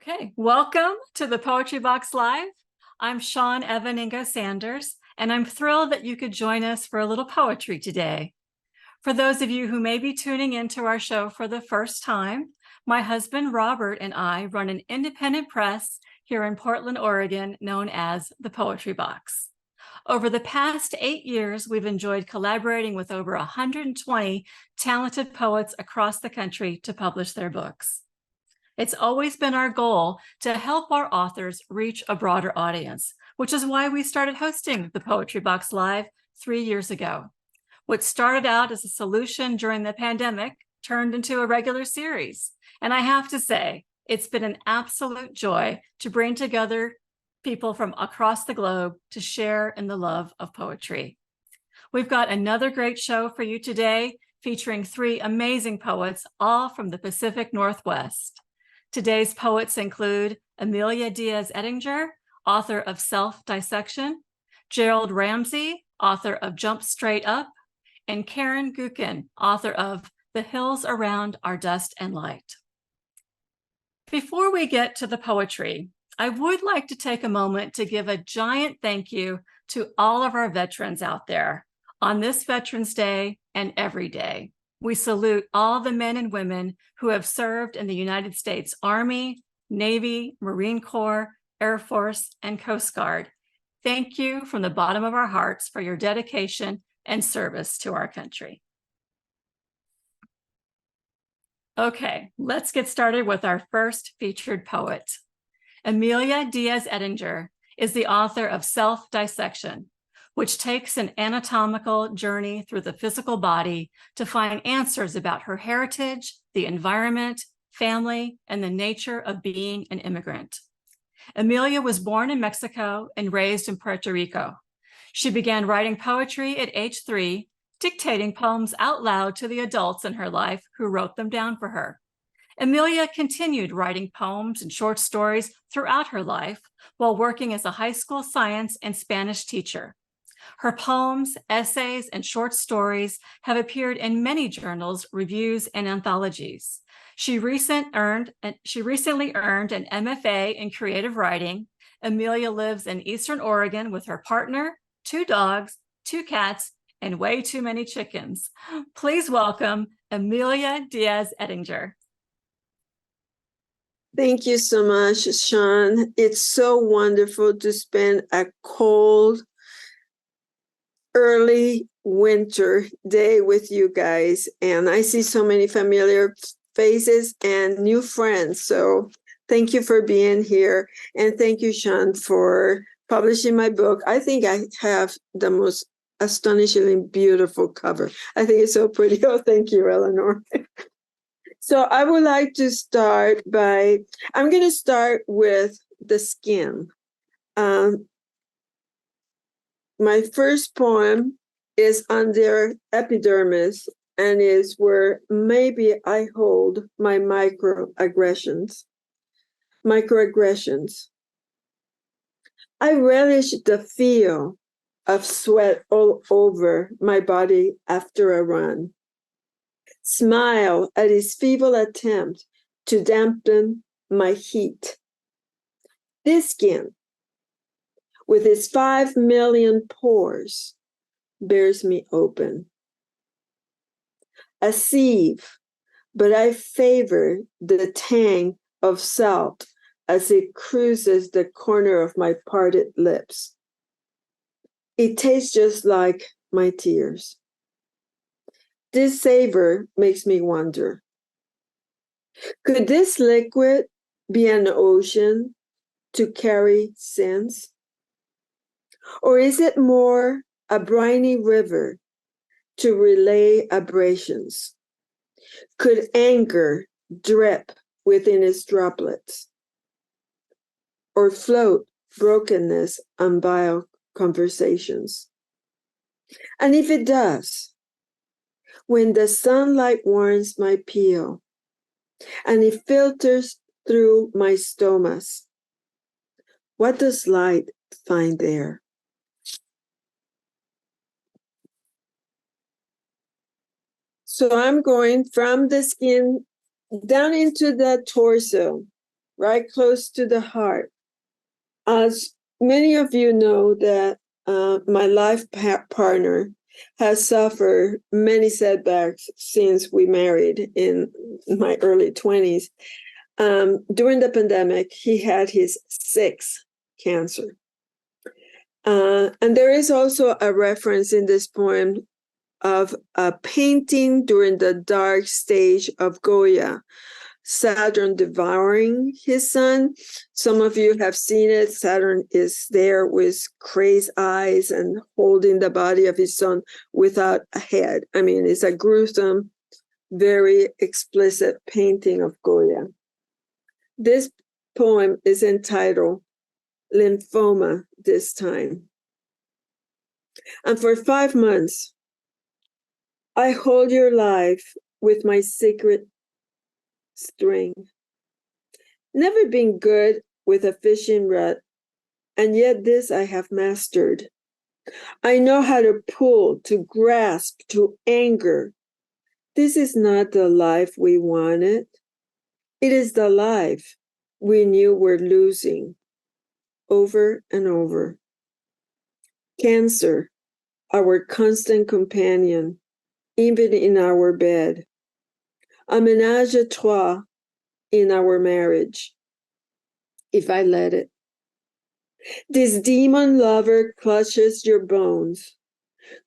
Okay, welcome to the Poetry Box Live. I'm Sean Evan Ingo Sanders, and I'm thrilled that you could join us for a little poetry today. For those of you who may be tuning into our show for the first time, my husband Robert and I run an independent press here in Portland, Oregon, known as the Poetry Box. Over the past 8 years, we've enjoyed collaborating with over 120 talented poets across the country to publish their books. It's always been our goal to help our authors reach a broader audience, which is why we started hosting the Poetry Box Live 3 years ago. What started out as a solution during the pandemic turned into a regular series. And I have to say, it's been an absolute joy to bring together people from across the globe to share in the love of poetry. We've got another great show for you today, featuring 3 amazing poets, all from the Pacific Northwest. Today's poets include Amelia Díaz Ettinger, author of Self-Dissection, Jarold Ramsey, author of Jump Straight Up, and Karen Gookin, author of The Hills Around Are Dust and Light. Before we get to the poetry, I would like to take a moment to give a giant thank you to all of our veterans out there on this Veterans Day and every day. We salute all the men and women who have served in the United States Army, Navy, Marine Corps, Air Force, and Coast Guard. Thank you from the bottom of our hearts for your dedication and service to our country. Okay, let's get started with our first featured poet. Amelia Díaz Ettinger is the author of Self-Dissection, which takes an anatomical journey through the physical body to find answers about her heritage, the environment, family, and the nature of being an immigrant. Amelia was born in Mexico and raised in Puerto Rico. She began writing poetry at age 3, dictating poems out loud to the adults in her life who wrote them down for her. Amelia continued writing poems and short stories throughout her life while working as a high school science and Spanish teacher. Her poems, essays, and short stories have appeared in many journals, reviews, and anthologies. She recently earned an MFA in creative writing. Amelia lives in Eastern Oregon with her partner, 2 dogs, 2 cats, and way too many chickens. Please welcome Amelia Díaz Ettinger. Thank you so much, Sean. It's so wonderful to spend a cold, early winter day with you guys. And I see so many familiar faces and new friends. So thank you for being here. And thank you, Sean, for publishing my book. I think I have the most astonishingly beautiful cover. I think it's so pretty. Oh, thank you, Eleanor. So I would like to start I'm going to start with the skin. My first poem is on their epidermis and is where maybe I hold my microaggressions. I relish the feel of sweat all over my body after a run. Smile at his feeble attempt to dampen my heat. This skin, with its 5 million pores, bears me open. A sieve, but I favor the tang of salt as it cruises the corner of my parted lips. It tastes just like my tears. This savor makes me wonder, could this liquid be an ocean to carry sins? Or is it more a briny river to relay abrasions? Could anger drip within its droplets? Or float brokenness on vile conversations? And if it does, when the sunlight warms my peel and it filters through my stomas, what does light find there? So I'm going from the skin down into the torso. right close to the heart. As many of you know that my life partner has suffered many setbacks since we married in my early 20s. During the pandemic, he had his sixth cancer. And there is also a reference in this poem of a painting during the dark stage of Goya, Saturn devouring his son. Some of you have seen it. Saturn is there with crazed eyes and holding the body of his son without a head. I mean, it's a gruesome, very explicit painting of Goya. This poem is entitled Lymphoma This Time. And for 5 months, I hold your life with my secret string. Never been good with a fishing rod, and yet this I have mastered. I know how to pull, to grasp, to anger. This is not the life we wanted. It is the life we knew we're losing over and over. Cancer, our constant companion, even in our bed. A ménage à trois in our marriage, if I let it. This demon lover clutches your bones,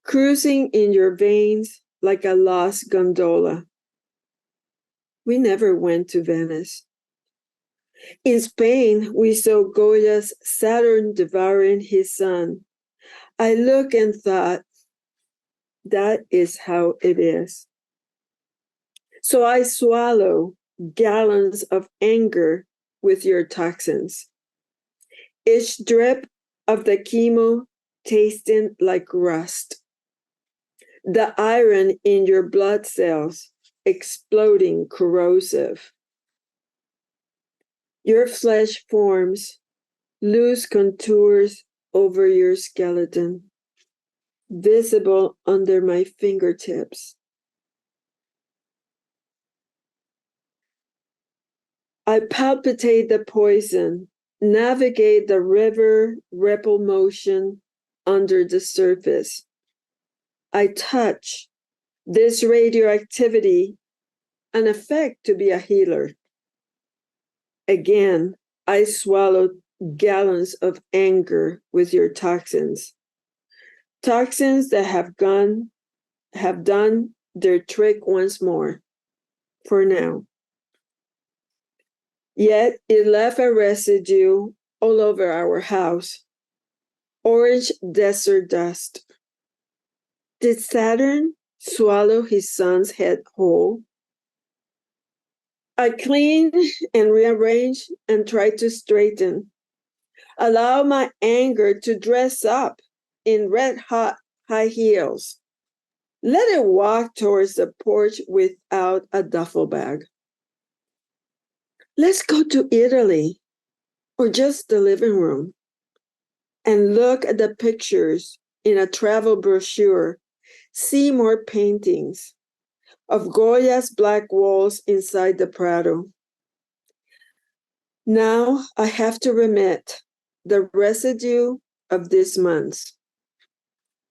cruising in your veins like a lost gondola. We never went to Venice. In Spain, we saw Goya's Saturn devouring his son. I looked and thought, that is how it is. So I swallow gallons of anger with your toxins. Each drip of the chemo tasting like rust. The iron in your blood cells exploding corrosive. Your flesh forms loose contours over your skeleton, visible under my fingertips. I palpitate the poison, navigate the river ripple motion under the surface. I touch this radioactivity, an effect to be a healer. Again, I swallow gallons of anger with your toxins. Toxins that have done their trick once more, for now. Yet it left a residue all over our house. Orange desert dust. Did Saturn swallow his son's head whole? I clean and rearrange and try to straighten. Allow my anger to dress up in red-hot high heels. Let it walk towards the porch without a duffel bag. Let's go to Italy or just the living room and look at the pictures in a travel brochure. See more paintings of Goya's black walls inside the Prado. Now I have to remit the residue of this month.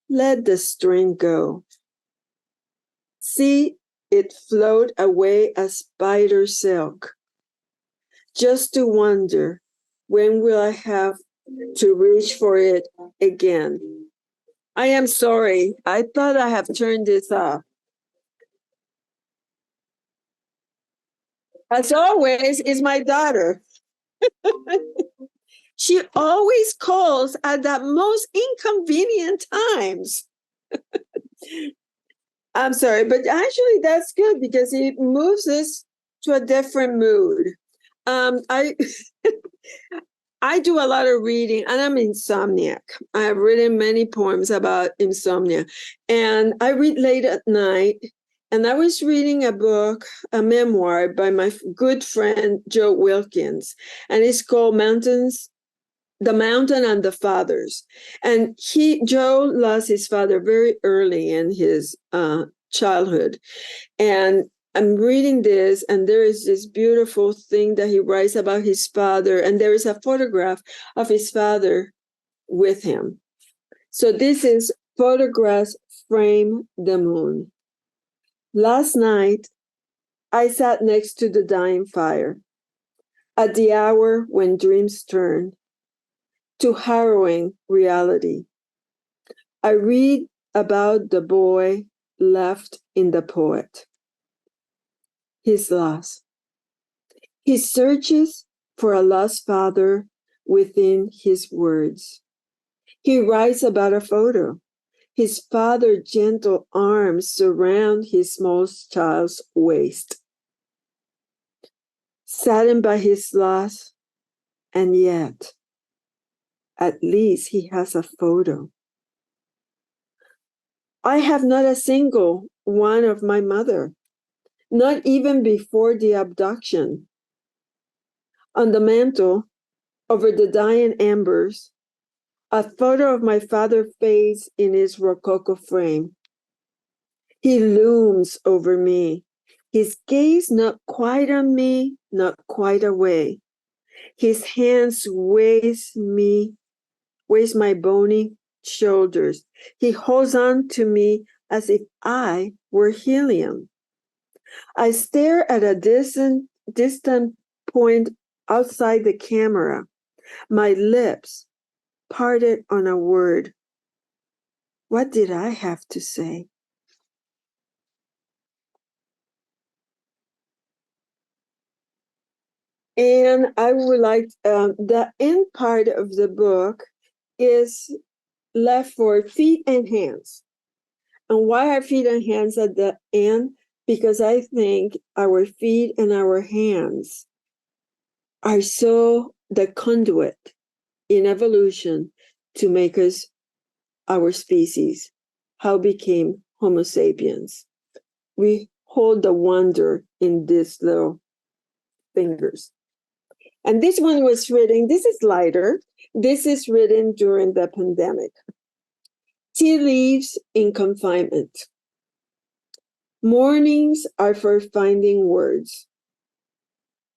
Let the string go. See it float away as spider silk. Just to wonder, when will I have to reach for it again? I am sorry. I thought I have turned this off. As always, is my daughter. She always calls at the most inconvenient times. I'm sorry, but actually that's good because it moves us to a different mood. I I do a lot of reading, and I'm insomniac. I have written many poems about insomnia, and I read late at night. And I was reading a book, a memoir by my good friend Joe Wilkins, and it's called The Mountain and the Fathers. And Joe lost his father very early in his childhood. And I'm reading this, and there is this beautiful thing that he writes about his father, and there is a photograph of his father with him. So this is Photographs Frame the Moon. Last night, I sat next to the dying fire at the hour when dreams turn to harrowing reality. I read about the boy left in the poet, his loss. He searches for a lost father within his words. He writes about a photo. His father's gentle arms surround his small child's waist. Saddened by his loss, and yet, at least he has a photo. I have not a single one of my mother, not even before the abduction. On the mantle, over the dying embers, a photo of my father fades in his rococo frame. He looms over me, his gaze not quite on me, not quite away. His hands weighs my bony shoulders. He holds on to me as if I were helium. I stare at a distant point outside the camera, my lips parted on a word. What did I have to say? And I would like, the end part of the book is left for feet and hands. And why are feet and hands at the end? Because I think our feet and our hands are so the conduit in evolution to make us our species, how became Homo sapiens. We hold the wonder in these little fingers. And this one was written, this is lighter. This is written during the pandemic. Tea leaves in confinement. Mornings are for finding words,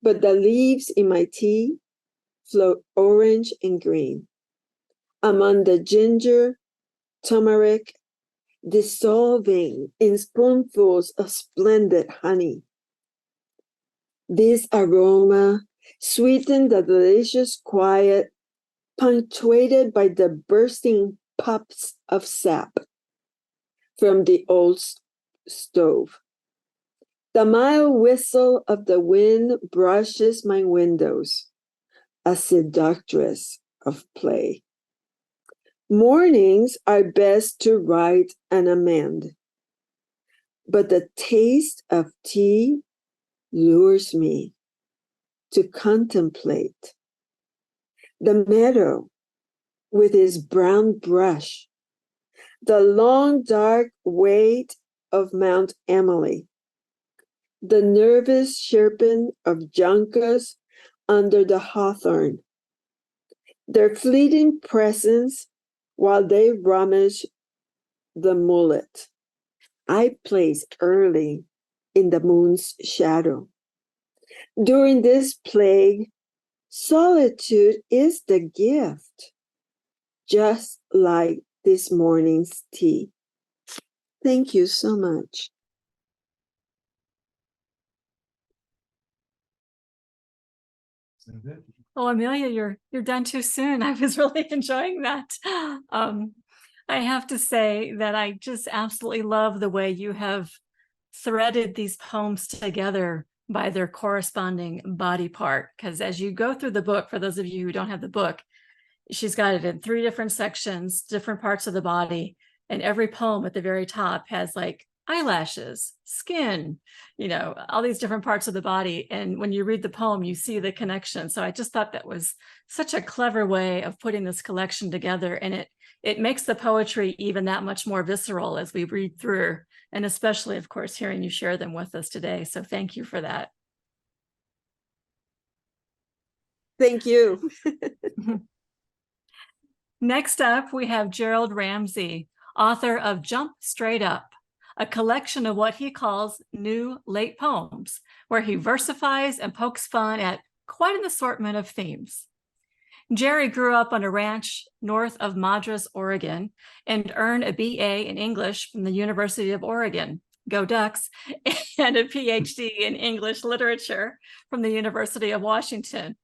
but the leaves in my tea float orange and green. Among the ginger, turmeric, dissolving in spoonfuls of splendid honey. This aroma sweetened the delicious quiet, punctuated by the bursting puffs of sap from the old stove. The mild whistle of the wind brushes my windows, a seductress of play. Mornings are best to write and amend, but the taste of tea lures me to contemplate. The meadow with its brown brush, the long dark weight of Mount Emily, the nervous chirping of juncos under the hawthorn, their fleeting presence while they rummage the mullet I placed early in the moon's shadow. During this plague, solitude is the gift, just like this morning's tea. Thank you so much. Oh, Amelia, you're done too soon. I was really enjoying that. I have to say that I just absolutely love the way you have threaded these poems together by their corresponding body part. Because as you go through the book, for those of you who don't have the book, she's got it in 3 different sections, different parts of the body. And every poem at the very top has like eyelashes, skin, all these different parts of the body. And when you read the poem, you see the connection. So I just thought that was such a clever way of putting this collection together. And it makes the poetry even that much more visceral as we read through. And especially, of course, hearing you share them with us today. So thank you for that. Thank you. Next up, we have Jarold Ramsey, author of Jump Straight Up, a collection of what he calls new late poems, where he versifies and pokes fun at quite an assortment of themes. Jerry grew up on a ranch north of Madras, Oregon, and earned a BA in English from the University of Oregon, go Ducks, and a PhD in English literature from the University of Washington.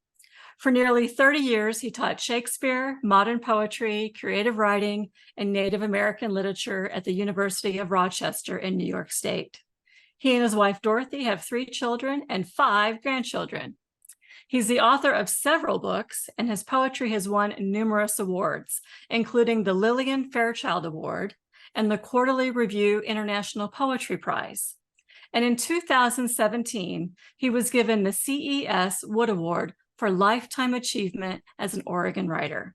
For nearly 30 years, he taught Shakespeare, modern poetry, creative writing, and Native American literature at the University of Rochester in New York State. He and his wife, Dorothy, have 3 children and 5 grandchildren. He's the author of several books, and his poetry has won numerous awards, including the Lillian Fairchild Award and the Quarterly Review International Poetry Prize. And in 2017, he was given the CES Wood Award for Lifetime Achievement as an Oregon writer.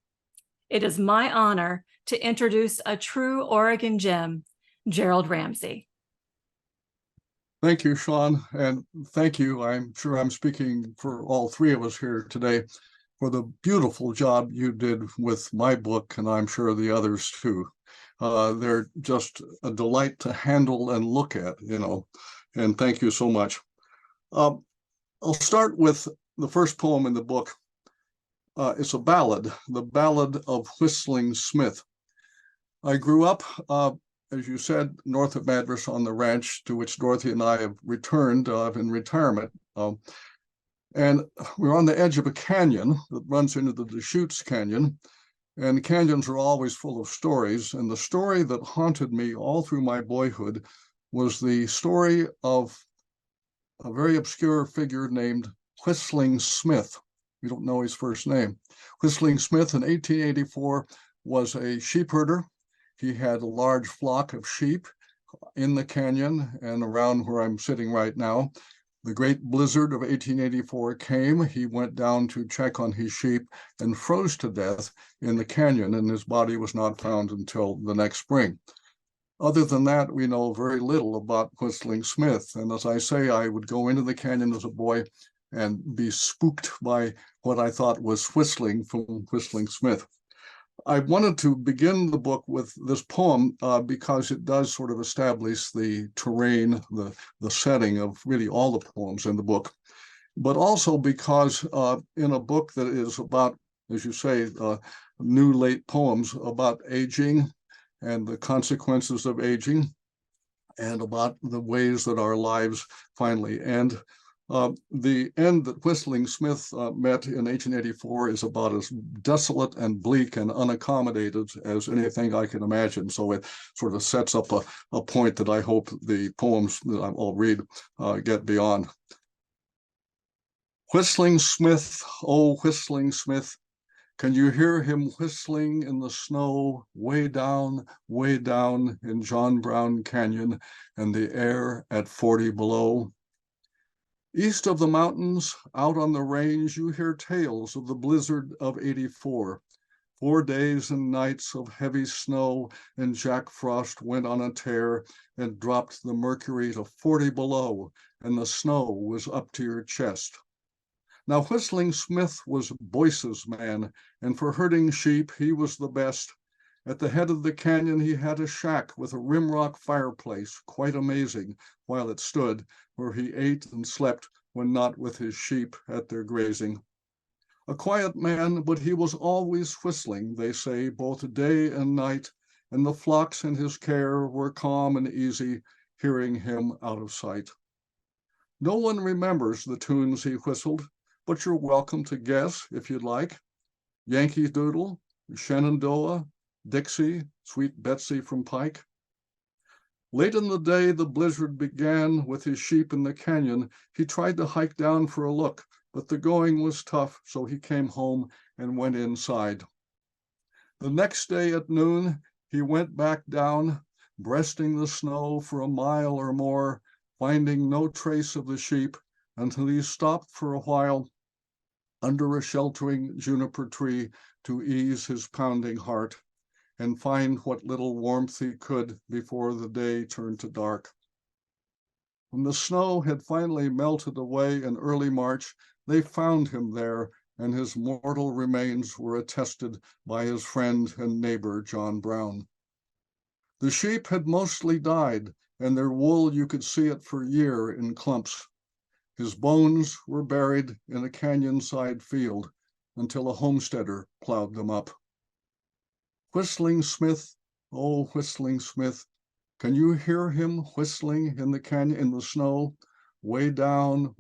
It is my honor to introduce a true Oregon gem, Jarold Ramsey. Thank you, Sean, and thank you. I'm sure I'm speaking for all 3 of us here today for the beautiful job you did with my book, and I'm sure the others too. They're just a delight to handle and look at, and thank you so much. I'll start with the first poem in the book. It's a ballad, the Ballad of Whistling Smith. I grew up as you said, north of Madras on the ranch to which Dorothy and I have returned in retirement. And we're on the edge of a canyon that runs into the Deschutes Canyon. And canyons are always full of stories. And the story that haunted me all through my boyhood was the story of a very obscure figure named Whistling Smith. We don't know his first name. Whistling Smith in 1884 was a sheep herder. He had a large flock of sheep in the canyon and around where I'm sitting right now. The great blizzard of 1884 came. He went down to check on his sheep and froze to death in the canyon, and his body was not found until the next spring. Other than that, we know very little about Whistling Smith. And as I say, I would go into the canyon as a boy and be spooked by what I thought was whistling from Whistling Smith. I wanted to begin the book with this poem because it does sort of establish the terrain, the setting of really all the poems in the book, but also because in a book that is about, as you say, new late poems about aging and the consequences of aging and about the ways that our lives finally end. The end that Whistling Smith met in 1884 is about as desolate and bleak and unaccommodated as anything I can imagine. So it sort of sets up a point that I hope the poems that I'll read get beyond. Whistling Smith, oh, Whistling Smith, can you hear him whistling in the snow way down in John Brown Canyon and the air at 40 below? East of the mountains, out on the range, you hear tales of the blizzard of 84. 4 days and nights of heavy snow, and Jack Frost went on a tear and dropped the mercury to 40 below, and the snow was up to your chest. Now Whistling Smith was Boyce's man, and for herding sheep he was the best. At the head of the canyon he had a shack with a rimrock fireplace, quite amazing, while it stood, where he ate and slept when not with his sheep at their grazing. A quiet man, but he was always whistling, they say, both day and night, and the flocks in his care were calm and easy, hearing him out of sight. No one remembers the tunes he whistled, but you're welcome to guess if you'd like. Yankee Doodle, Shenandoah, Dixie, Sweet Betsy from Pike. Late in the day, the blizzard began with his sheep in the canyon. He tried to hike down for a look, but the going was tough, so he came home and went inside. The next day at noon, he went back down, breasting the snow for a mile or more, finding no trace of the sheep until he stopped for a while under a sheltering juniper tree to ease his pounding heart and find what little warmth he could before the day turned to dark. When the snow had finally melted away in early March, they found him there, and his mortal remains were attested by his friend and neighbor, John Brown. The sheep had mostly died, and their wool you could see it for a year in clumps. His bones were buried in a canyon-side field until a homesteader plowed them up. Whistling Smith, oh, Whistling Smith, can you hear him whistling in the canyon, in the snow, way down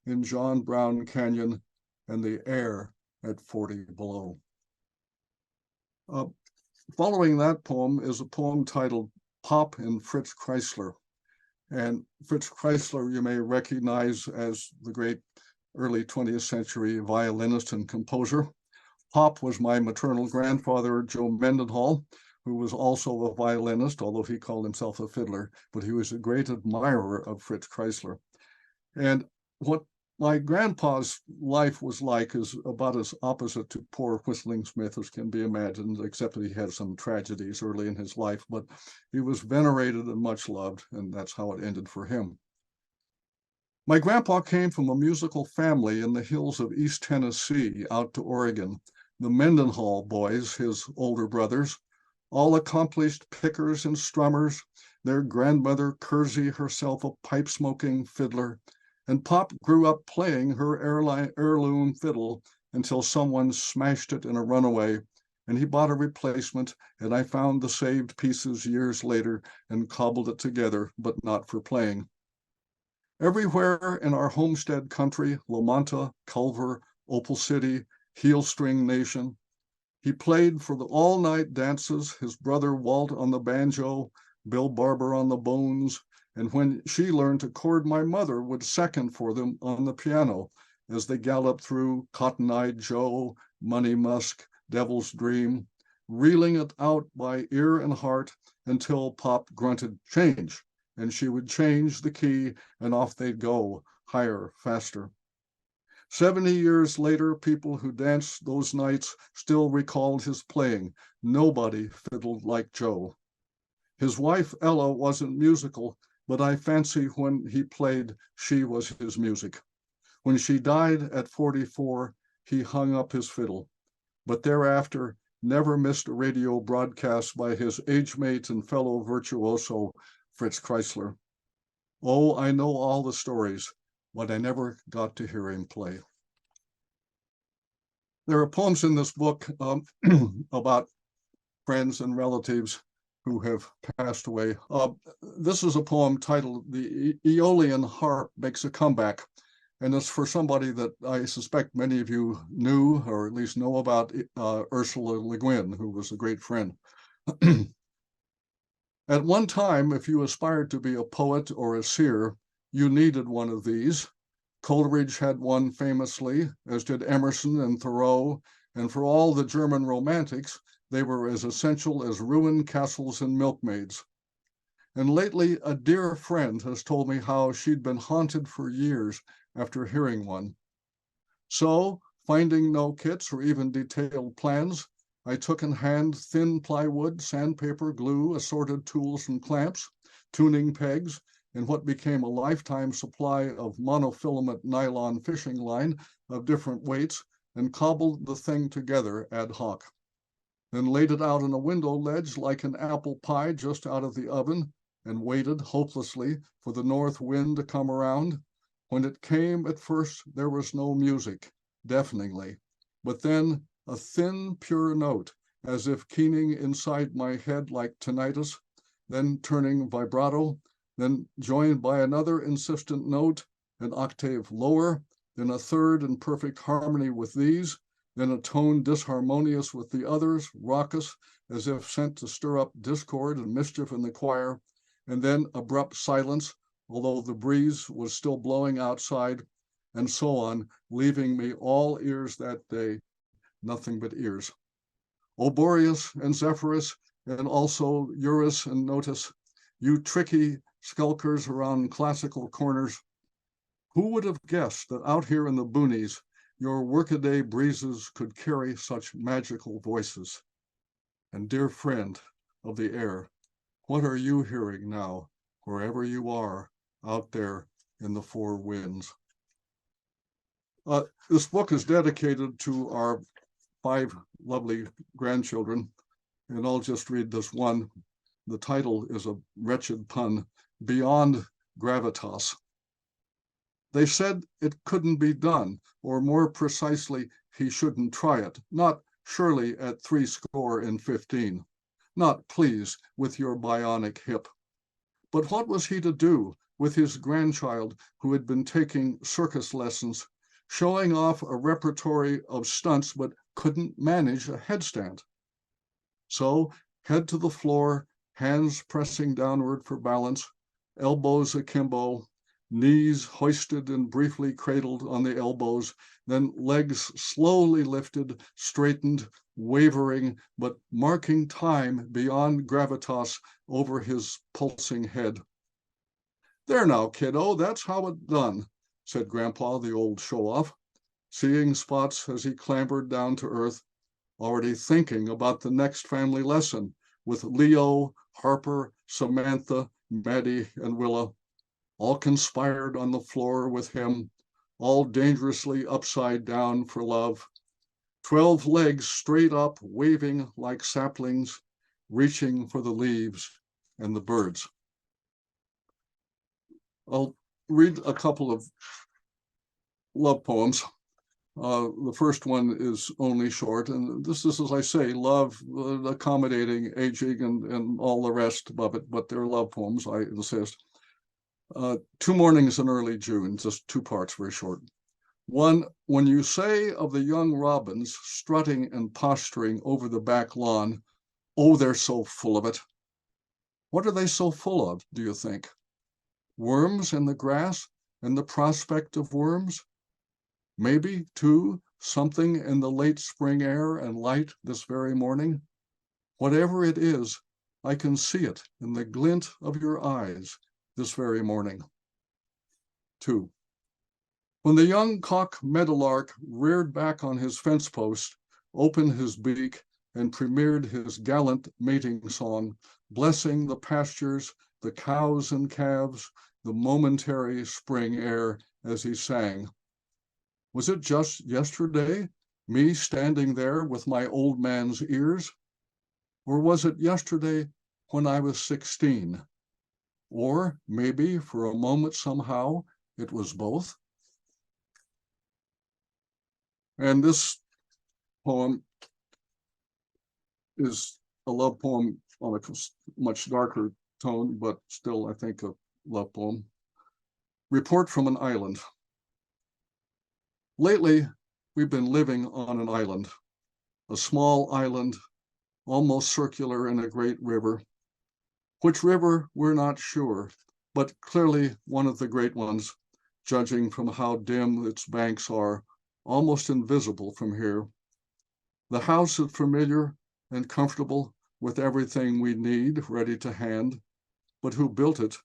in John Brown Canyon, and the air at 40 below? Following that poem is a poem titled Pop and Fritz Kreisler. And Fritz Kreisler, you may recognize as the great early 20th century violinist and composer. Pop was my maternal grandfather, Joe Mendenhall, who was also a violinist, although he called himself a fiddler, but he was a great admirer of Fritz Kreisler. And what my grandpa's life was like is about as opposite to poor Whistling Smith as can be imagined, except that he had some tragedies early in his life, but he was venerated and much loved, and that's how it ended for him. My grandpa came from a musical family in the hills of East Tennessee out to Oregon. The Mendenhall boys, his older brothers, all accomplished pickers and strummers, their grandmother Kersey herself a pipe-smoking fiddler, and Pop grew up playing her heirloom fiddle until someone smashed it in a runaway, and he bought a replacement, and I found the saved pieces years later and cobbled it together, but not for playing. Everywhere in our homestead country, Lamont, Culver, Opal City, Heel String Nation, he played for the all-night dances, his brother Walt on the banjo, Bill Barber on the bones, and when she learned to chord, my mother would second for them on the piano as they galloped through Cotton-Eyed Joe, Money Musk, Devil's Dream, reeling it out by ear and heart until Pop grunted, change, and she would change the key and off they'd go, higher, faster. 70 years later, people who danced those nights still recalled his playing. Nobody fiddled like Joe. His wife, Ella, wasn't musical, but I fancy when he played, she was his music. When she died at 44, he hung up his fiddle, but thereafter never missed a radio broadcast by his age mate and fellow virtuoso, Fritz Kreisler. Oh, I know all the stories, but I never got to hear him play. There are poems in this book about friends and relatives who have passed away. This is a poem titled The Aeolian Harp Makes a Comeback, and it's for somebody that I suspect many of you knew or at least know about, Ursula Le Guin, who was a great friend. At one time, if you aspired to be a poet or a seer, you needed one of these. Coleridge had one famously, as did Emerson and Thoreau, and for all the German romantics, they were as essential as ruined castles and milkmaids. And lately, a dear friend has told me how she'd been haunted for years after hearing one. So, finding no kits or even detailed plans, I took in hand thin plywood, sandpaper, glue, assorted tools and clamps, tuning pegs, and what became a lifetime supply of monofilament nylon fishing line of different weights, and cobbled the thing together ad hoc. Then laid it out on a window ledge like an apple pie just out of the oven, and waited hopelessly for the north wind to come around. When it came at first, there was no music, deafeningly, but then a thin, pure note, as if keening inside my head like tinnitus, then turning vibrato, then joined by another insistent note, an octave lower, then a third in perfect harmony with these, then a tone disharmonious with the others, raucous, as if sent to stir up discord and mischief in the choir, and then abrupt silence, although the breeze was still blowing outside, and so on, leaving me all ears that day, nothing but ears. O Boreas and Zephyrus, and also Eurus and Notus, you tricky skulkers around classical corners, who would have guessed that out here in the boonies, your workaday breezes could carry such magical voices? And dear friend of the air, what are you hearing now, wherever you are, out there in the four winds? This book is dedicated to our 5 lovely grandchildren, and I'll just read this one. the title is a wretched pun, Beyond Gravitas. They said it couldn't be done, or more precisely, he shouldn't try it, not surely at 75, not please with your bionic hip. But what was he to do with his grandchild who had been taking circus lessons, showing off a repertory of stunts but couldn't manage a headstand? So, head to the floor, hands pressing downward for balance, elbows akimbo, knees hoisted and briefly cradled on the elbows, then legs slowly lifted, straightened, wavering, but marking time beyond gravitas over his pulsing head. There now, kiddo, that's how it's done, said Grandpa, the old show-off, seeing spots as he clambered down to earth, already thinking about the next family lesson with Leo, Harper, Samantha, Maddie, and Willa, all conspired on the floor with him, all dangerously upside down for love, 12 legs straight up, waving like saplings, reaching for the leaves and the birds. I'll read a couple of love poems. The first one is only short, and this is, as I say, love, accommodating, aging, and all the rest of it, but they're love poems, I insist. 2 mornings in early June, just 2 parts, very short. One, when you say of the young robins strutting and posturing over the back lawn, oh, they're so full of it. What are they so full of, do you think? Worms in the grass and the prospect of worms? Maybe, too, something in the late spring air and light this very morning? Whatever it is, I can see it in the glint of your eyes this very morning. 2. When the young cock meadowlark reared back on his fence post, opened his beak, and premiered his gallant mating song, blessing the pastures, the cows and calves, the momentary spring air as he sang. Was it just yesterday, me standing there with my old man's ears? Or was it yesterday when I was 16? Or maybe for a moment somehow it was both? And this poem is a love poem on a much darker tone, but still, I think, a love poem. Report from an island. Lately, we've been living on an island, a small island, almost circular in a great river. Which river, we're not sure, but clearly one of the great ones, judging from how dim its banks are, almost invisible from here. The house is familiar and comfortable with everything we need ready to hand, but who built it,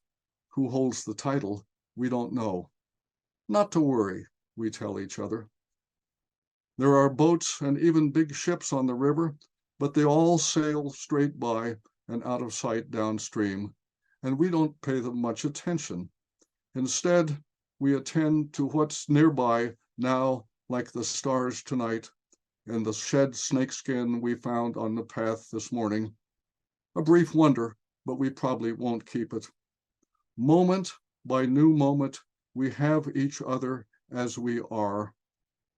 who holds the title, we don't know. Not to worry, we tell each other. There are boats and even big ships on the river, but they all sail straight by and out of sight downstream, and we don't pay them much attention. Instead, we attend to what's nearby now, like the stars tonight, and the shed snakeskin we found on the path this morning. A brief wonder, but we probably won't keep it. Moment by new moment, we have each other as we are,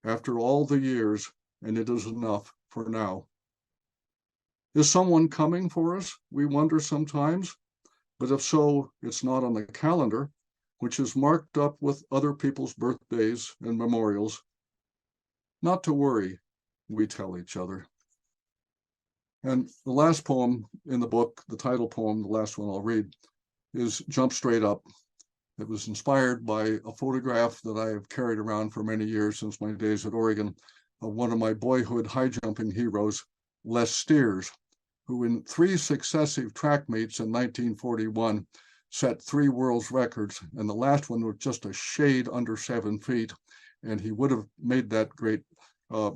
after all the years, and it is enough for now. Is someone coming for us? We wonder sometimes, but if so, it's not on the calendar, which is marked up with other people's birthdays and memorials. Not to worry, we tell each other. And the last poem in the book, the title poem, the last one I'll read, is Jump Straight Up. It was inspired by a photograph that I have carried around for many years since my days at Oregon of one of my boyhood high jumping heroes, Les Steers, who in 3 successive track meets in 1941 set 3 world records, and the last one was just a shade under 7 feet, and he would have made that great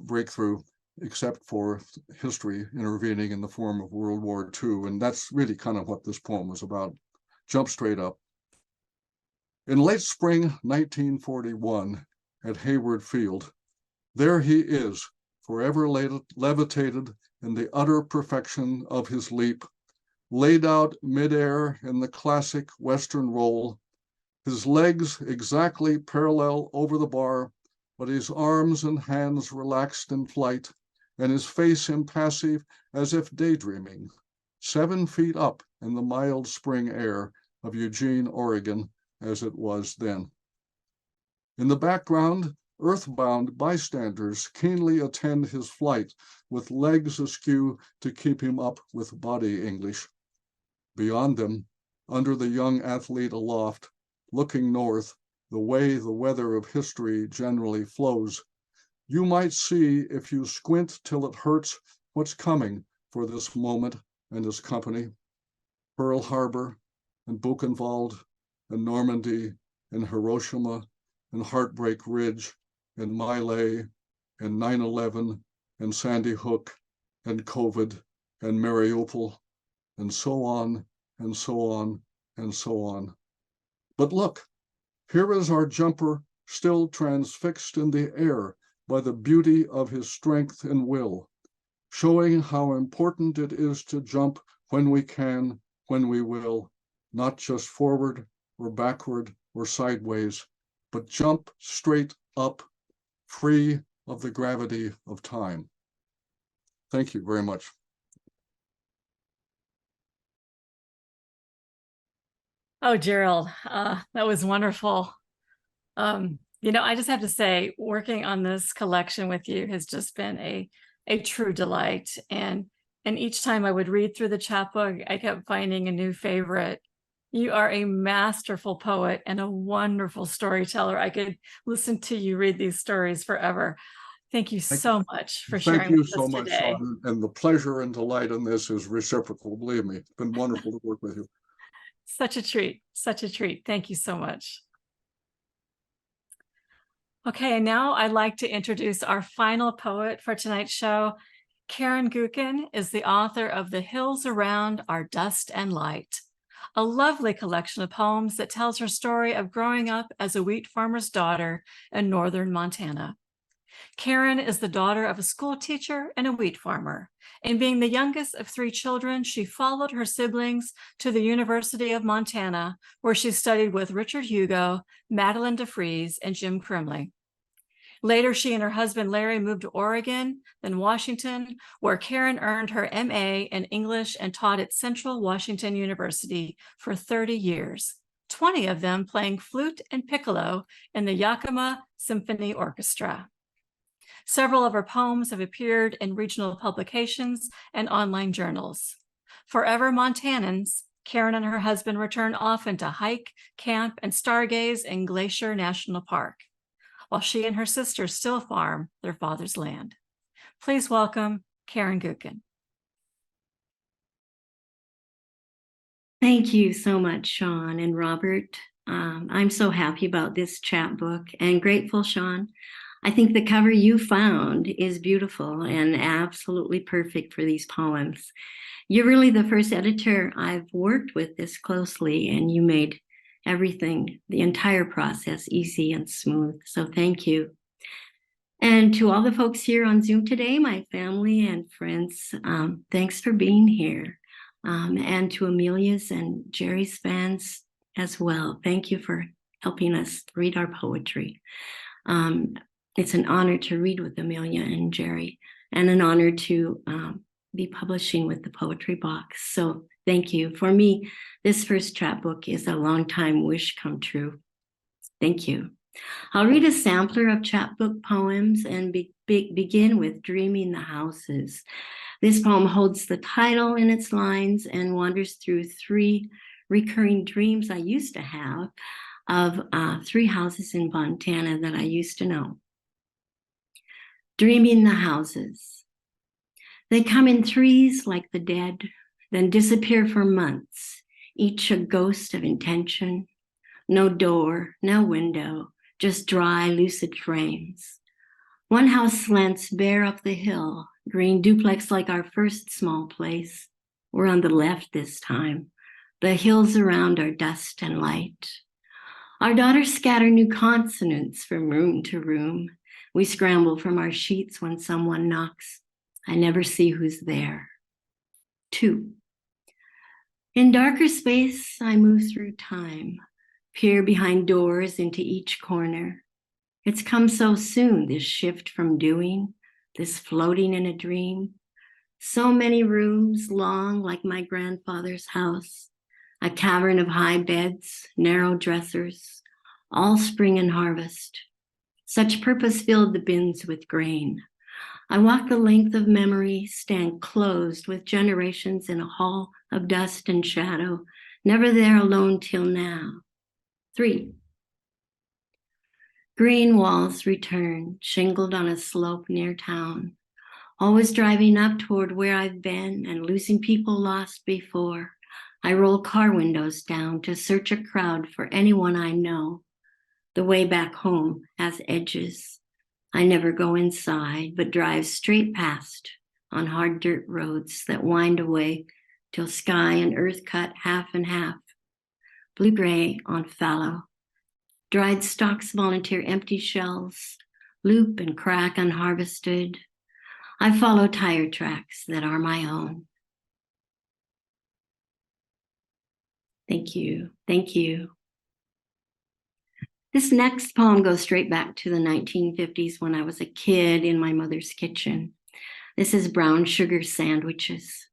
breakthrough except for history intervening in the form of World War II, and that's really kind of what this poem was about. Jump Straight Up. In late spring 1941 at Hayward Field, there he is, forever levitated in the utter perfection of his leap, laid out midair in the classic Western roll, his legs exactly parallel over the bar, but his arms and hands relaxed in flight, and his face impassive as if daydreaming, 7 feet up in the mild spring air of Eugene, Oregon, as it was then. In the background, earthbound bystanders keenly attend his flight with legs askew to keep him up with body English. Beyond them, under the young athlete aloft, looking north, the way the weather of history generally flows, you might see, if you squint till it hurts, what's coming for this moment and his company. Pearl Harbor and Buchenwald and Normandy and Hiroshima and Heartbreak Ridge and My Lai and 9/11 and Sandy Hook and COVID and Mariupol and so on and so on and so on. But look, here is our jumper still transfixed in the air by the beauty of his strength and will, showing how important it is to jump when we can, when we will, not just forward or backward or sideways, but jump straight up, free of the gravity of time. Thank you very much. Oh, Jarold, that was wonderful. I just have to say, working on this collection with you has just been a true delight. And each time I would read through the chapbook, I kept finding a new favorite. You are a masterful poet and a wonderful storyteller. I could listen to you read these stories forever. Thank you so much for sharing Thank you with so us much, today. Sean. And the pleasure and delight in this is reciprocal, believe me. It's been wonderful to work with you. Such a treat, such a treat. Thank you so much. Okay, and now I'd like to introduce our final poet for tonight's show. Karen Gookin is the author of The Hills Around Are Dust and Light, a lovely collection of poems that tells her story of growing up as a wheat farmer's daughter in northern Montana. Karen is the daughter of a school teacher and a wheat farmer, and being the youngest of 3 children, she followed her siblings to the University of Montana, where she studied with Richard Hugo, Madeline DeFries, and Jim Crimley. Later, she and her husband Larry moved to Oregon, then Washington, where Karen earned her MA in English and taught at Central Washington University for 30 years, 20 of them playing flute and piccolo in the Yakima Symphony Orchestra. Several of her poems have appeared in regional publications and online journals. Forever Montanans, Karen and her husband return often to hike, camp, and stargaze in Glacier National Park, while she and her sisters still farm their father's land. Please welcome Karen Gookin. Thank you so much, Sean and Robert. I'm so happy about this chapbook and grateful, Sean. I think the cover you found is beautiful and absolutely perfect for these poems. You're really the first editor I've worked with this closely, and you made everything, the entire process, easy and smooth. So thank you. And to all the folks here on Zoom today, my family and friends, thanks for being here. And to Amelia's and Jerry's fans as well, thank you for helping us read our poetry. It's an honor to read with Amelia and Jerry, and an honor to be publishing with the Poetry Box. So thank you. For me, this first chapbook is a long-time wish come true. Thank you. I'll read a sampler of chapbook poems and begin with Dreaming the Houses. This poem holds the title in its lines and wanders through 3 recurring dreams I used to have of 3 houses in Montana that I used to know. Dreaming the houses. They come in 3s like the dead, then disappear for months, each a ghost of intention. No door, no window, just dry, lucid frames. One house slants bare up the hill, green duplex like our first small place. We're on the left this time. The hills around are dust and light. Our daughters scatter new consonants from room to room. We scramble from our sheets when someone knocks. I never see who's there. 2. In darker space, I move through time, peer behind doors into each corner. It's come so soon, this shift from doing, this floating in a dream. So many rooms, long like my grandfather's house, a cavern of high beds, narrow dressers, all spring and harvest. Such purpose filled the bins with grain. I walk the length of memory, stand closed with generations in a hall of dust and shadow, never there alone till now. 3. Green walls return, shingled on a slope near town. Always driving up toward where I've been and losing people lost before. I roll car windows down to search a crowd for anyone I know. The way back home has edges. I never go inside, but drive straight past on hard dirt roads that wind away till sky and earth cut half and half. Blue-gray on fallow. Dried stalks volunteer empty shells, loop and crack unharvested. I follow tire tracks that are my own. Thank you. Thank you. This next poem goes straight back to the 1950s when I was a kid in my mother's kitchen. This is brown sugar sandwiches.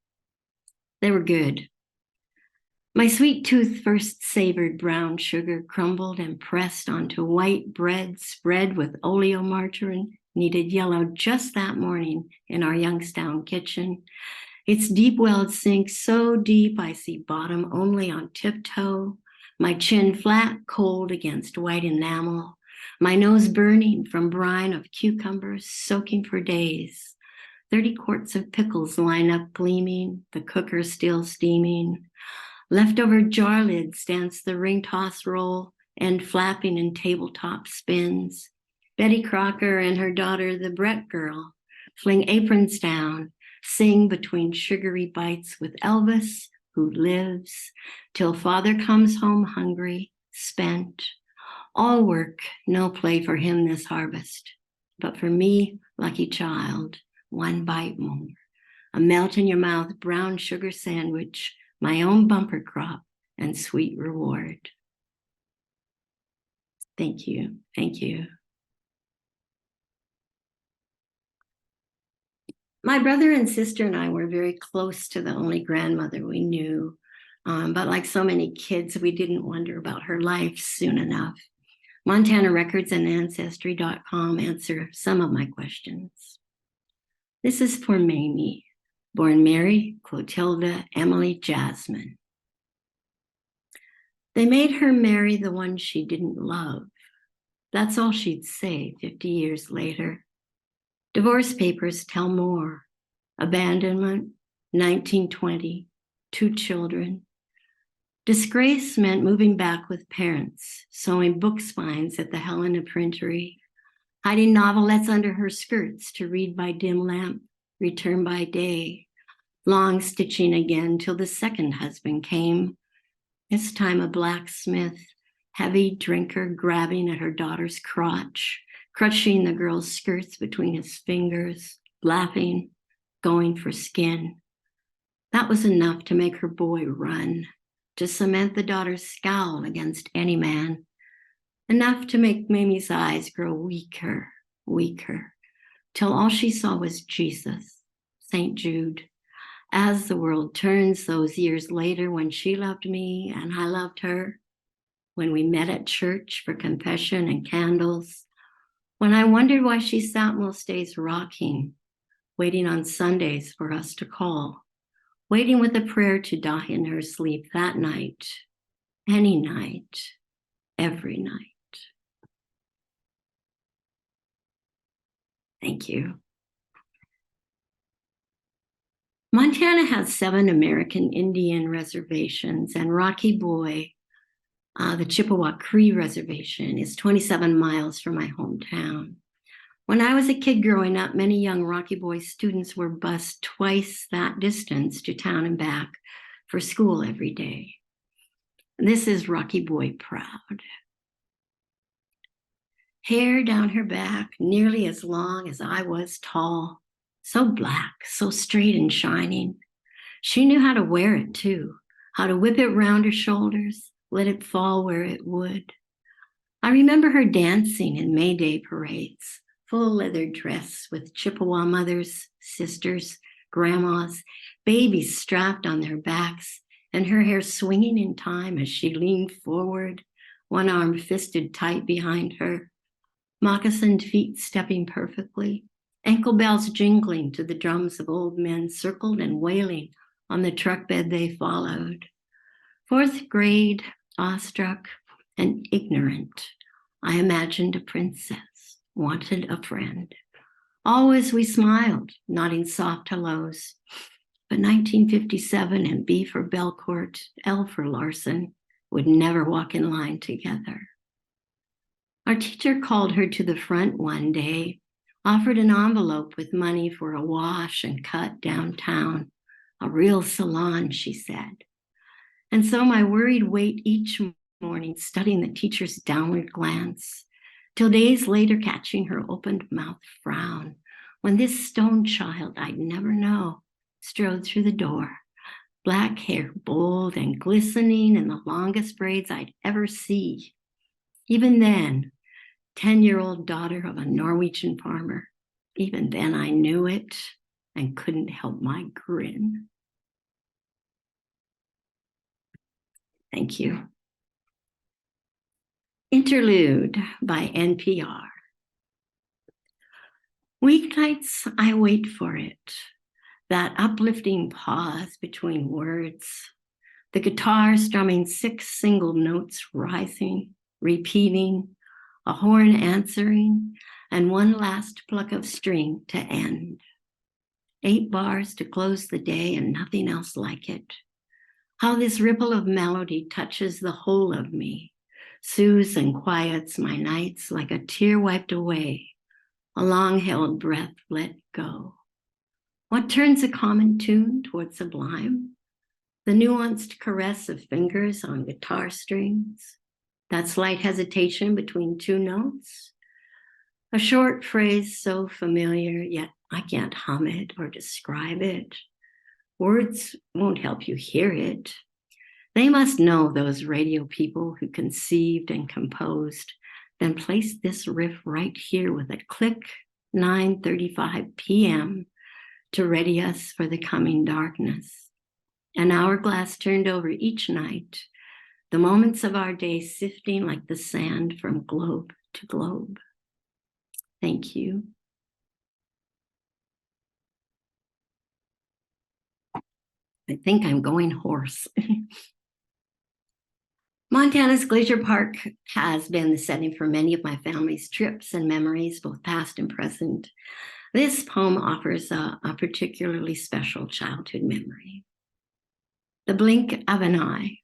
They were good. My sweet tooth first savored brown sugar crumbled and pressed onto white bread spread with oleomargarine, kneaded yellow just that morning in our Youngstown kitchen. Its deep-welled sink so deep I see bottom only on tiptoe, my chin flat, cold against white enamel, my nose burning from brine of cucumbers soaking for days. 30 quarts of pickles line up gleaming, the cooker still steaming. Leftover jar lids dance the ring toss roll, end flapping in tabletop spins. Betty Crocker and her daughter, the Brett girl, fling aprons down, sing between sugary bites with Elvis, who lives, till father comes home hungry, spent. All work, no play for him this harvest. But for me, lucky child, one bite more. A melt-in-your-mouth brown sugar sandwich, my own bumper crop and sweet reward. Thank you. Thank you. My brother and sister and I were very close to the only grandmother we knew. But like so many kids, we didn't wonder about her life soon enough. Montana Records and Ancestry.com answer some of my questions. This is for Mamie, born Mary Clotilda Emily Jasmine. They made her marry the one she didn't love. That's all she'd say 50 years later. Divorce papers tell more. Abandonment, 1920, 2 children. Disgrace meant moving back with parents, sewing book spines at the Helena printery, hiding novelettes under her skirts to read by dim lamp, return by day, long stitching again till the second husband came, this time a blacksmith, heavy drinker grabbing at her daughter's crotch, crushing the girl's skirts between his fingers, laughing, going for skin. That was enough to make her boy run, to cement the daughter's scowl against any man, enough to make Mamie's eyes grow weaker, weaker, till all she saw was Jesus, St. Jude. As the world turns those years later when she loved me and I loved her, when we met at church for confession and candles, when I wondered why she sat most days rocking, waiting on Sundays for us to call, waiting with a prayer to die in her sleep that night, any night, every night. Thank you. Montana has 7 American Indian reservations, and Rocky Boy, the Chippewa Cree Reservation, is 27 miles from my hometown. When I was a kid growing up, many young Rocky Boy students were bused twice that distance to town and back for school every day. This is Rocky Boy proud. Hair down her back, nearly as long as I was tall, so black, so straight and shining. She knew how to wear it too, how to whip it round her shoulders, let it fall where it would. I remember her dancing in May Day parades, full leather dress with Chippewa mothers, sisters, grandmas, babies strapped on their backs, and her hair swinging in time as she leaned forward, one arm fisted tight behind her, moccasined feet stepping perfectly, ankle bells jingling to the drums of old men circled and wailing on the truck bed they followed. Fourth grade, awestruck and ignorant, I imagined a princess, wanted a friend. Always we smiled, nodding soft hellos. But 1957 and B for Belcourt, L for Larson would never walk in line together. Our teacher called her to the front one day, offered an envelope with money for a wash and cut downtown, a real salon, she said. And so my worried wait each morning, studying the teacher's downward glance, till days later catching her opened mouth frown, when this stone child I'd never know strode through the door, black hair bold and glistening in the longest braids I'd ever see. Even then, 10-year-old daughter of a Norwegian farmer, even then I knew it and couldn't help my grin. Thank you. Interlude by NPR. Weeknights, I wait for it, that uplifting pause between words, the guitar strumming 6 single notes rising, repeating, a horn answering, and one last pluck of string to end. 8 bars to close the day and nothing else like it. How this ripple of melody touches the whole of me, soothes and quiets my nights like a tear wiped away, a long-held breath let go. What turns a common tune toward sublime? The nuanced caress of fingers on guitar strings, that slight hesitation between 2 notes, a short phrase so familiar, yet I can't hum it or describe it. Words won't help you hear it. They must know, those radio people who conceived and composed, then placed this riff right here with a click, 9:35 p.m., to ready us for the coming darkness. An hourglass turned over each night, the moments of our day sifting like the sand from globe to globe. Thank you. I think I'm going hoarse. Montana's Glacier Park has been the setting for many of my family's trips and memories, both past and present. This poem offers a particularly special childhood memory. The blink of an eye.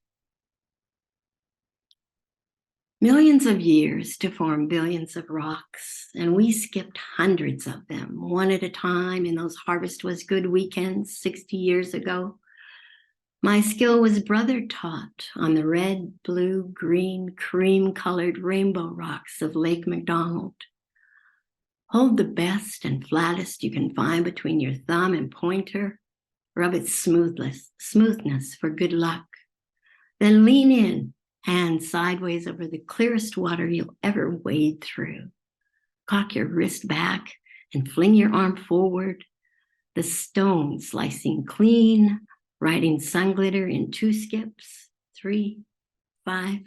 Millions of years to form billions of rocks, and we skipped hundreds of them, one at a time in those Harvest Was Good weekends 60 years ago. My skill was brother taught on the red, blue, green, cream-colored rainbow rocks of Lake McDonald. Hold the best and flattest you can find between your thumb and pointer. Rub its smoothness for good luck. Then lean in, hand sideways over the clearest water you'll ever wade through. Cock your wrist back and fling your arm forward. The stone slicing clean, riding sun glitter in 2 skips, 3, 5.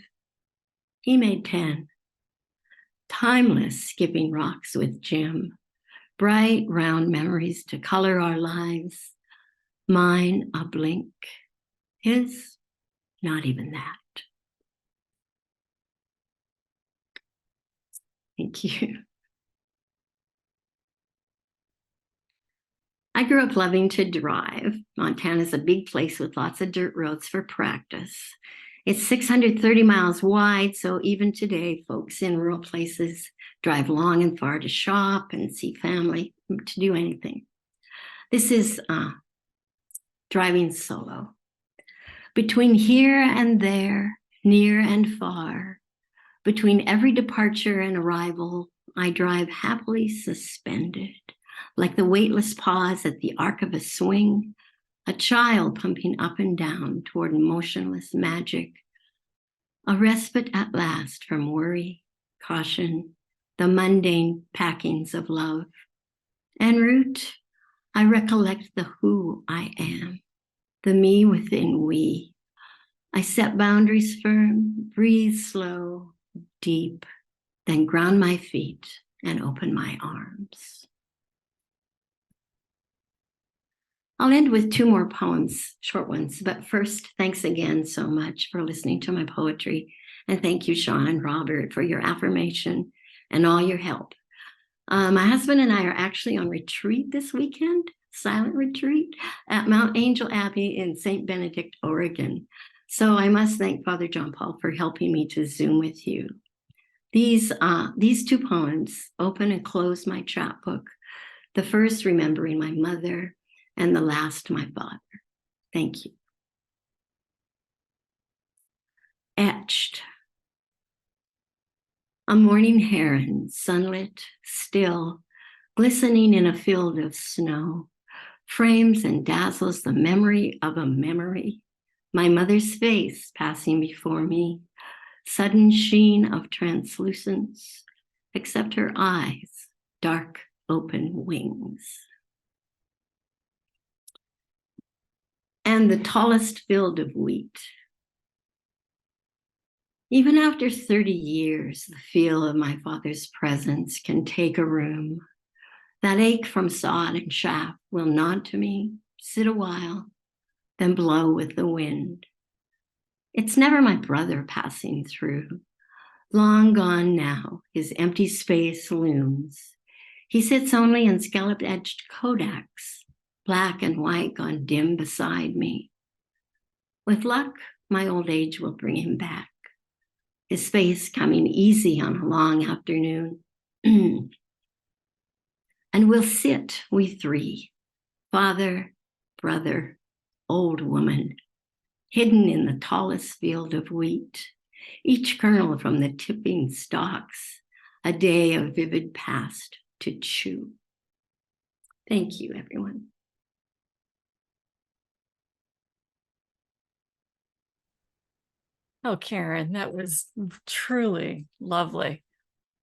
He made 10. Timeless skipping rocks with Jim. Bright round memories to color our lives. Mine a blink. His, not even that. Thank you. I grew up loving to drive. Montana's a big place with lots of dirt roads for practice. It's 630 miles wide, so even today, folks in rural places drive long and far to shop and see family, to do anything. This is driving solo. Between here and there, near and far, between every departure and arrival, I drive happily suspended, like the weightless pause at the arc of a swing, a child pumping up and down toward motionless magic, a respite at last from worry, caution, the mundane packings of love. En route, I recollect the who I am, the me within we. I set boundaries firm, breathe slow, deep, then ground my feet and open my arms. I'll end with 2 more poems, short ones, but first, thanks again so much for listening to my poetry. And thank you, Sean and Robert, for your affirmation and all your help. My husband and I are actually on retreat this weekend, silent retreat, at Mount Angel Abbey in St. Benedict, Oregon. So I must thank Father John Paul for helping me to Zoom with you. These 2 poems open and close my chapbook. The first, remembering my mother, and the last, my father. Thank you. Etched. A morning heron, sunlit, still, glistening in a field of snow, frames and dazzles the memory of a memory. My mother's face passing before me, sudden sheen of translucence, except her eyes, dark open wings. And the tallest field of wheat. Even after 30 years, the feel of my father's presence can take a room. That ache from sod and chaff will nod to me, sit a while, then blow with the wind. It's never my brother passing through. Long gone now, his empty space looms. He sits only in scallop-edged Kodaks, black and white gone dim beside me. With luck, my old age will bring him back, his face coming easy on a long afternoon. And we'll sit, we 3, father, brother, old woman, hidden in the tallest field of wheat, each kernel from the tipping stalks, a day of vivid past to chew. Thank you, everyone. Oh, Karen, that was truly lovely.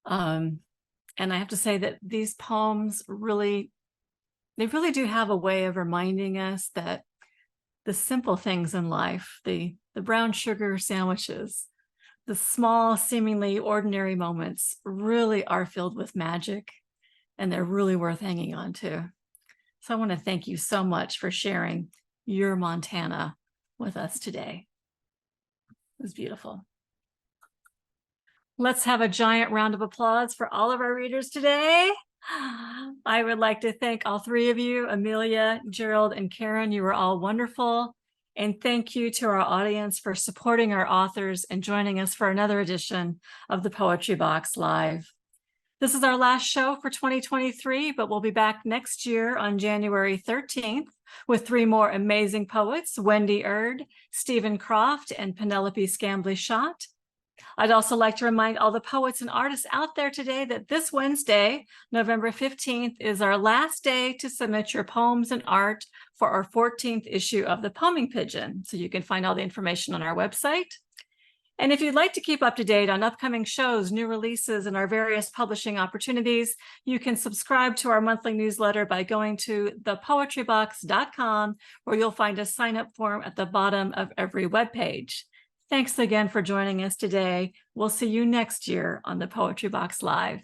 And I have to say that these poems really do have a way of reminding us that the simple things in life, the brown sugar sandwiches, the small, seemingly ordinary moments really are filled with magic, and they're really worth hanging on to. So I want to thank you so much for sharing your Montana with us today. It was beautiful. Let's have a giant round of applause for all of our readers today. I would like to thank all 3 of you, Amelia, Jarold, and Karen. You were all wonderful. And thank you to our audience for supporting our authors and joining us for another edition of the Poetry Box Live. This is our last show for 2023, but we'll be back next year on January 13th with 3 more amazing poets, Wendy Erd, Stephen Croft, and Penelope Scambly-Schott. I'd also like to remind all the poets and artists out there today that this Wednesday, November 15th, is our last day to submit your poems and art for our 14th issue of the Poeming Pigeon. So you can find all the information on our website. And if you'd like to keep up to date on upcoming shows, new releases, and our various publishing opportunities, you can subscribe to our monthly newsletter by going to thepoetrybox.com, where you'll find a sign-up form at the bottom of every webpage. Thanks again for joining us today. We'll see you next year on the Poetry Box Live.